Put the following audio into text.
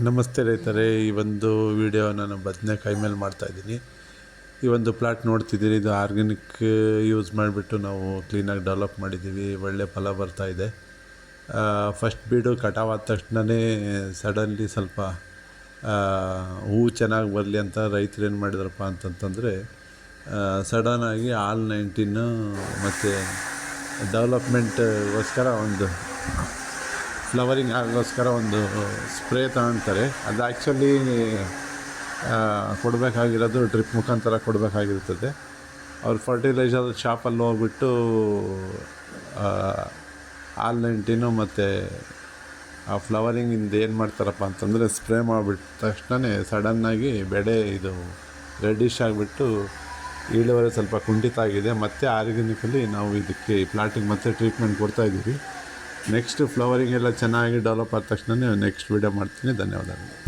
ನಮಸ್ತೆ ರೈತರೇ, ಈ ಒಂದು ವಿಡಿಯೋ ನಾನು ಬದನೆಕಾಯಿ ಮೇಲೆ ಮಾಡ್ತಾಯಿದ್ದೀನಿ. ಈ ಒಂದು ಪ್ಲಾಟ್ ನೋಡ್ತಿದ್ದೀರಿ, ಇದು ಆರ್ಗ್ಯಾನಿಕ್ ಯೂಸ್ ಮಾಡಿಬಿಟ್ಟು ನಾವು ಕ್ಲೀನಾಗಿ ಡೆವಲಪ್ ಮಾಡಿದ್ದೀವಿ. ಒಳ್ಳೆ ಫಲ ಬರ್ತಾಯಿದೆ. ಫಸ್ಟ್ ಬೀಡು ಕಟಾವಾದ ತಕ್ಷಣವೇ ಸಡನ್ಲಿ ಸ್ವಲ್ಪ ಹೂವು ಚೆನ್ನಾಗಿ ಬರಲಿ ಅಂತ ರೈತರು ಏನು ಮಾಡಿದ್ರಪ್ಪ ಅಂತಂತಂದರೆ, ಸಡನ್ನಾಗಿ ಆಲ್-19 ಮತ್ತು ಡೆವಲಪ್ಮೆಂಟ್ಗೋಸ್ಕರ ಒಂದು ಫ್ಲವರಿಂಗ್ ಆಗೋಸ್ಕರ ಒಂದು ಸ್ಪ್ರೇ ತಗೊಳ್ತಾರೆ. ಅದು ಆ್ಯಕ್ಚುಲಿ ಕೊಡಬೇಕಾಗಿರೋದು ಡ್ರಿಪ್ ಮುಖಾಂತರ ಕೊಡಬೇಕಾಗಿರ್ತದೆ. ಅವ್ರು ಫರ್ಟಿಲೈಸರ್ ಶಾಪಲ್ಲಿ ಹೋಗ್ಬಿಟ್ಟು ಆಲ್-19 ಮತ್ತು ಆ ಫ್ಲವರಿಂಗಿಂದ ಏನು ಮಾಡ್ತಾರಪ್ಪ ಅಂತಂದರೆ, ಸ್ಪ್ರೇ ಮಾಡಿಬಿಟ್ಟ ತಕ್ಷಣವೇ ಸಡನ್ನಾಗಿ ಬೆಳೆ ಇದು ರೆಡ್ಡಿಶ್ ಆಗಿಬಿಟ್ಟು ಇಳುವರಿ ಸ್ವಲ್ಪ ಕುಂಠಿತ ಆಗಿದೆ. ಮತ್ತು ಆರ್ಗ್ಯಾನಿಕಲಿ ನಾವು ಇದಕ್ಕೆ ಈ ಪ್ಲಾಟಿಗೆ ಮತ್ತೆ ಟ್ರೀಟ್ಮೆಂಟ್ ಕೊಡ್ತಾಯಿದ್ದೀವಿ. ನೆಕ್ಸ್ಟ್ ಫ್ಲವರಿಂಗ್ ಎಲ್ಲ ಚೆನ್ನಾಗಿ ಡೆವಲಪ್ ಆದ ತಕ್ಷಣ ನೆಕ್ಸ್ಟ್ ವೀಡಿಯೋ ಮಾಡ್ತೀನಿ. ಧನ್ಯವಾದಗಳು.